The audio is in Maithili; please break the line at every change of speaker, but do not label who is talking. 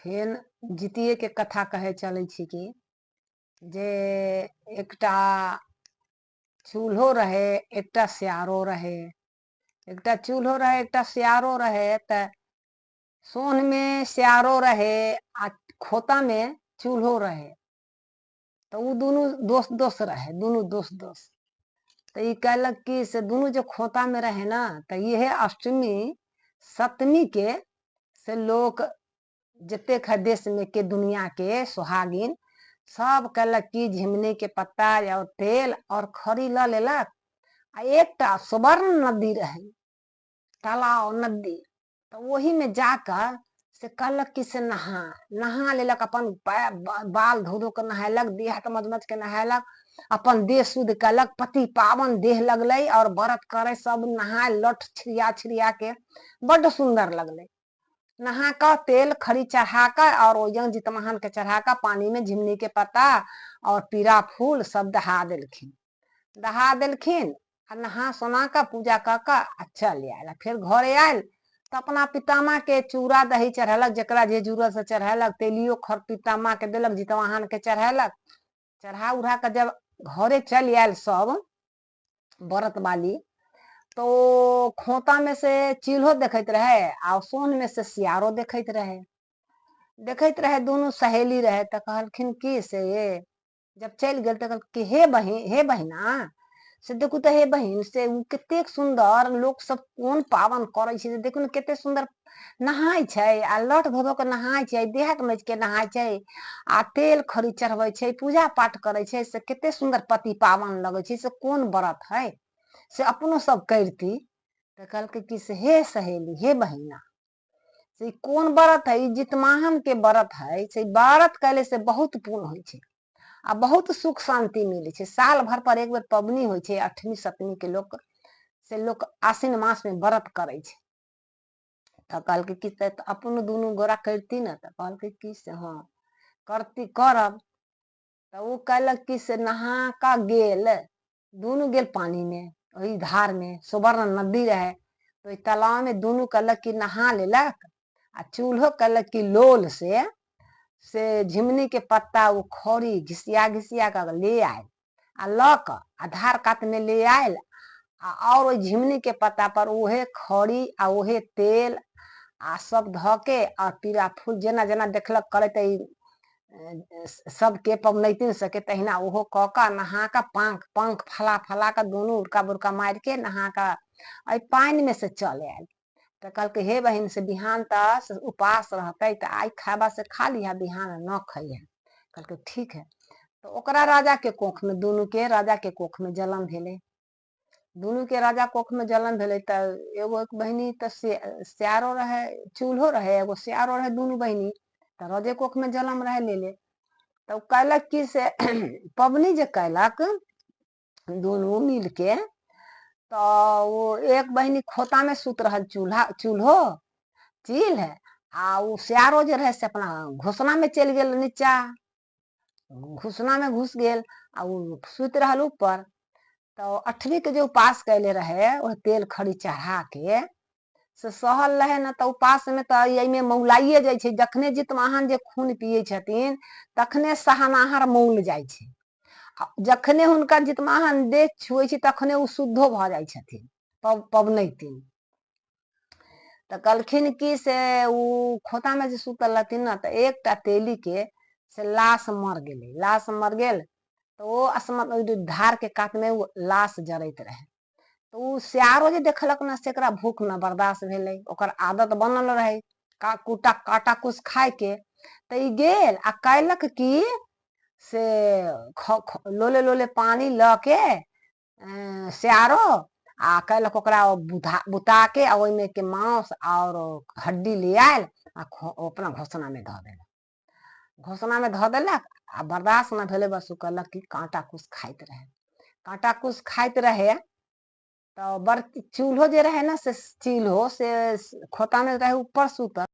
फेन जितिए के कथा कहे चले छी कि जे एकटा चूल्हो रहे एकटा सियारो रहे। एकटा चूल्हो रहे एकटा सियारो रहे। त सोन में सियारो रहे आ खोता में चूल्हो रहे। तो वो दोनों दोस्त दोस्त रहे, दोनों दोस्त दोस्त। तो ये कहलक कि से दोनों जो खोता में रहे ना, तो ये अष्टमी सप्तमी के से लोग जिते है देश में के दुनिया के सुहागिन सब कहलक कि झिमनी के पत्ता और तेल और खरी ल लेलक। आ एकटा सुवर्ण नदी रहे, तालाब नदी। तो वही में जाकर से कहलक कि से नहा लेलक, अपन बाल धो धो कर नहालक, देह हाथ मज मज के नहालक, अपन देह शुद्ध कलक, पति पावन देह लगले और व्रत करे सब नहा लठ छिड़िया छिड़िया के बड़ सुंदर लगले। नहा कर तेल खरी चढ़ा कर और ओजन जितमहन के चढ़ा कर पानी में झिमनी के पत्ता और पीरा फूल सब दहा देलखिन आ नहा सोना का पूजा कर चल आयल। फिर घरे आयल तो अपना पितामा के चूड़ा दही चढ़ेलक, जरा जे जरूरत से चढ़ेलक, तेलियो खर पितामा के देलक, जितवाहन के चढ़ेलक। चढ़ा उड़ा कर जब घरे चल आयल सब व्रत वाली, तो खोता में से चूल्हो देखत रहे और सोन में से सियारो देखत रहे। दोनों सहेली रहे। तो कहलखिन कि से ये जब चल गए तो कहल हे बहिना से देखू तो हे बहिन से कते सुंदर लोग सब कोन पावन करे छे, देखू न कते सुंदर नहाय छे आ लठ धो धो के नहाय छे, देह मज के नहाय छे आ तेल खरी चढ़वे छे, पूजा पाठ करे छे, से कते सुंदर पति पावन लगे छे, से कोन व्रत है से अपनो सब करती। तो कहलके कि से हे सहेली हे बहिना से कौन व्रत है, जितमाहन के व्रत है। से व्रत कैले से बहुत पुण्य होइ छे आ बहुत सुख शांति मिले छे। साल भर पर एक बार पबनी होइ छे, अठमी सप्तमी के लोग से लोग आश्विन मास में व्रत करे छे। तो कहलके कि तो अपन दोनों गोरा करती ना, तो कहलके कि से हाँ करती करब। तो वो कहलक कि से नहा का गेल, दोनों गेल पानी में, वही धार में सुवर्ण नदी रहे। तो तालाब में दोनों कहलक कि नहा लेलक आ चूल्हो कहलक कि लोल से झिमनी के पत्ता वो खौरी घिसिया घिसिया कर ले आयल आ लक आ धार कात में ले आयल और झिमनी के पत्ता पर उहे खौरी आ उहे तेल आ सब ध के और पीरा फूल जेना जेना देखलक करे सबके पबनैतिन सके तहिना ओहो क का नहा का पंख फला फला का दोनों उड़का बुड़का मार के नहा का पानी में से चल आयल। तो कहलके हे बहिन से बिहान तक उपास रहते तो आई खाबा से खा लिया, बिहान न खइया। कहलके ठीक है। तो ओकरा राजा के कोख में दोनों के राजा के कोख में जन्म भेले। दोनों के राजा कोख में जन्म भेले। तो एगो एक बहिनी तो सियारो रहे, चूल्हो रहे, एगो सियारो रहे, दोनों बहिनी तो राजे कोख में जन्म रहे ले। तो कहलक कि से पबनी जे कैलक दोनों मिल के, तो वो एक बहिनी खोता में सुत रहल, चूल्हो चील है आ वो सियारो जे रहे से अपना घोसना में चल गेल, नीचा घोसना में घुस गेल आ वो सुत रहल ऊपर। तो अठवी के जो उपास कैले रहे वह तेल खड़ी चढ़ा के से सहल रहे न, तो उपास में तो में मौलाइए जाय छे। जखने जितवाहन जे खून पिए छथिन तखने सहनाहर मौल जाय छे। जखने हुनका जितवाहन देह छुए छे तखने उ शुद्धो भ जाय छथिन पबनैतिन। तो कहलखिन कि से उ खोता में जे सुतल रहथिन न, तो एकटा तेली के से लाश मर गेल। तो वो असमत धार के कात में लाश जरत रहे। तो उ सियारो जे देखलक न से भूख न बर्दाश्त भेले, ओकर आदत बनल रहे काटा कुछ खाए के। तो ई गेल आ कहलक कि से लोले लोले पानी ल के सियारो आ कहलक ओकरा बुता के ओइमे के मांस और हड्डी ले आयल आ अपना घोसना में धो देलक आ बर्दाश्त न भेले बस कहलक कि कांटा कुछ खाइत रहे। तो चूल्हो जे रहे ना से चूल्हो से खोता में रहे ऊपर सुतल।